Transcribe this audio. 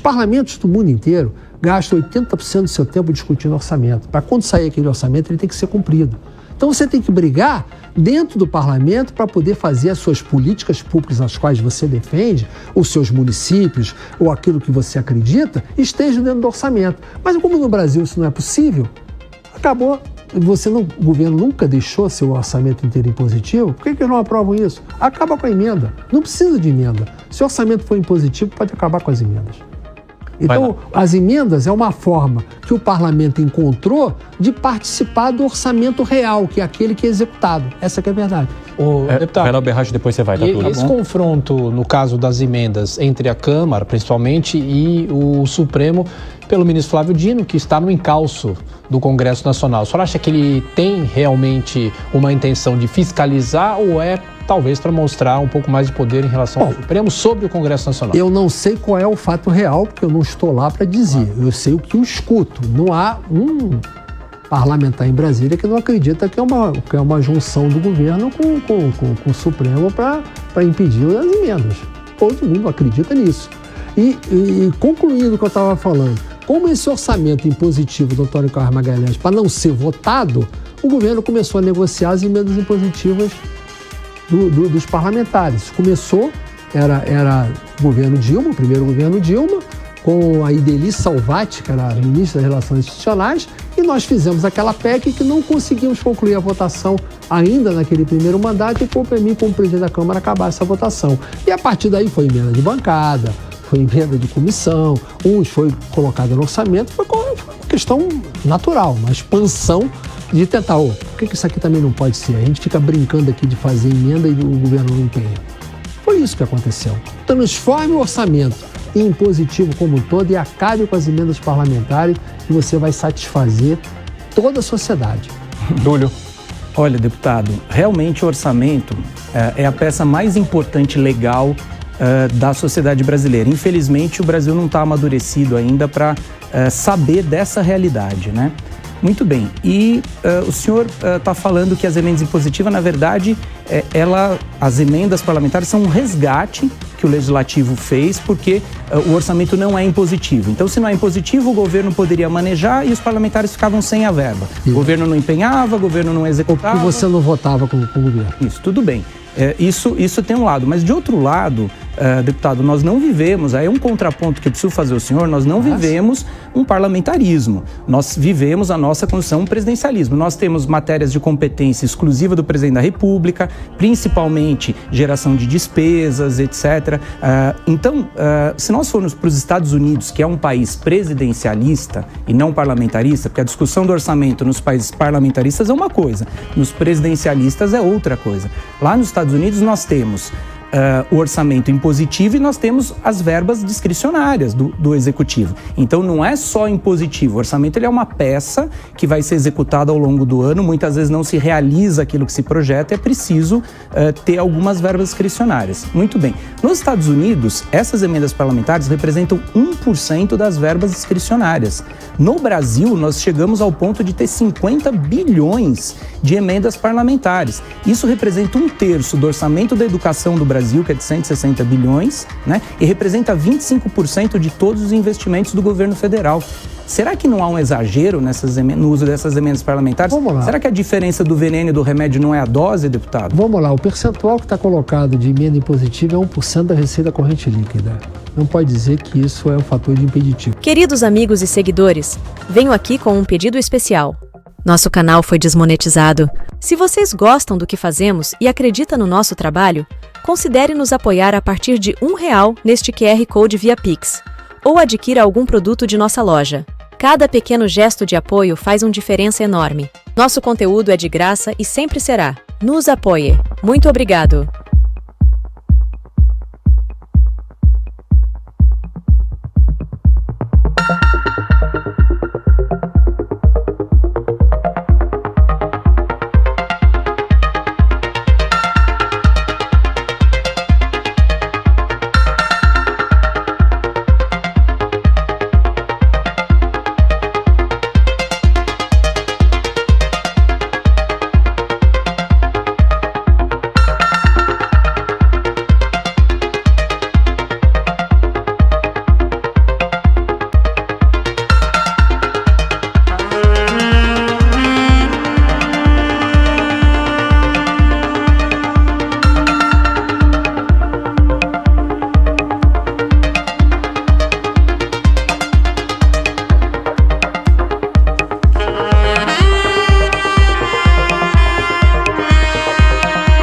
parlamentos do mundo inteiro gastam 80% do seu tempo discutindo orçamento. Para quando sair aquele orçamento, ele tem que ser cumprido. Então você tem que brigar dentro do parlamento para poder fazer as suas políticas públicas as quais você defende, os seus municípios ou aquilo que você acredita, estejam dentro do orçamento. Mas como no Brasil isso não é possível, acabou. O governo nunca deixou seu orçamento inteiro impositivo. Por que não aprovam isso? Acaba com a emenda. Não precisa de emenda. Se o orçamento for impositivo, pode acabar com as emendas. Então, as emendas é uma forma que o parlamento encontrou de participar do orçamento real, que é aquele que é executado. Essa que é a verdade. Deputado, Renato Berrage, depois você vai, tá tudo. Esse confronto, no caso das emendas, entre a Câmara, principalmente, e o Supremo, pelo ministro Flávio Dino, que está no encalço do Congresso Nacional. O senhor acha que ele tem realmente uma intenção de fiscalizar ou é talvez para mostrar um pouco mais de poder em relação ao Supremo sobre o Congresso Nacional? Eu não sei qual é o fato real, porque eu não estou lá para dizer. Eu sei o que eu escuto. Não há um parlamentar em Brasília que não acredita que é uma junção do governo com o Supremo para impedir as emendas. Todo mundo acredita nisso. E concluindo o que eu estava falando, como esse orçamento impositivo do Antônio Carlos Magalhães, para não ser votado, o governo começou a negociar as emendas impositivas dos parlamentares. Começou, era o governo Dilma, o primeiro governo Dilma, com a Ideli Salvati, que era a ministra das Relações Institucionais, e nós fizemos aquela PEC que não conseguimos concluir a votação ainda naquele primeiro mandato, e por mim, como presidente da Câmara, acabar essa votação. E a partir daí foi emenda de bancada, foi emenda de comissão, uns foi colocado no orçamento, foi uma questão natural, uma expansão de tentar, por que isso aqui também não pode ser? A gente fica brincando aqui de fazer emenda e o governo não empenha. Foi isso que aconteceu. Transforme o orçamento em impositivo como um todo e acabe com as emendas parlamentares e você vai satisfazer toda a sociedade. Túlio. Olha, deputado, realmente o orçamento é a peça mais importante legal da sociedade brasileira. Infelizmente, o Brasil não está amadurecido ainda para saber dessa realidade, né? Muito bem. E o senhor está falando que as emendas impositivas, na verdade, as emendas parlamentares são um resgate que o Legislativo fez, porque o orçamento não é impositivo. Então, se não é impositivo, o governo poderia manejar e os parlamentares ficavam sem a verba. O governo não empenhava, o governo não executava. Porque você não votava com o governo. Isso, tudo bem. Isso tem um lado. Mas, de outro lado, deputado, nós não vivemos, aí é um contraponto que eu preciso fazer ao senhor, nós não vivemos um parlamentarismo. Nós vivemos a nossa Constituição, um presidencialismo. Nós temos matérias de competência exclusiva do presidente da República, principalmente geração de despesas, etc. Então, se nós formos para os Estados Unidos, que é um país presidencialista e não parlamentarista, porque a discussão do orçamento nos países parlamentaristas é uma coisa, nos presidencialistas é outra coisa. Lá nos Estados Unidos nós temos o orçamento impositivo e nós temos as verbas discricionárias do executivo. Então não é só impositivo, o orçamento ele é uma peça que vai ser executada ao longo do ano, muitas vezes não se realiza aquilo que se projeta, é preciso ter algumas verbas discricionárias. Muito bem. Nos Estados Unidos, essas emendas parlamentares representam 1% das verbas discricionárias. No Brasil, nós chegamos ao ponto de ter 50 bilhões de emendas parlamentares. Isso representa 1/3 do orçamento da educação do Brasil, que é de 160 bilhões, né? E representa 25% de todos os investimentos do governo federal. Será que não há um exagero no uso dessas emendas parlamentares? Vamos lá. Será que a diferença do veneno e do remédio não é a dose, deputado? Vamos lá, o percentual que está colocado de emenda impositiva é 1% da receita corrente líquida. Não pode dizer que isso é um fator de impeditivo. Queridos amigos e seguidores, venho aqui com um pedido especial. Nosso canal foi desmonetizado. Se vocês gostam do que fazemos e acreditam no nosso trabalho, considere nos apoiar a partir de R$1 neste QR Code via Pix, ou adquira algum produto de nossa loja. Cada pequeno gesto de apoio faz uma diferença enorme. Nosso conteúdo é de graça e sempre será. Nos apoie. Muito obrigado!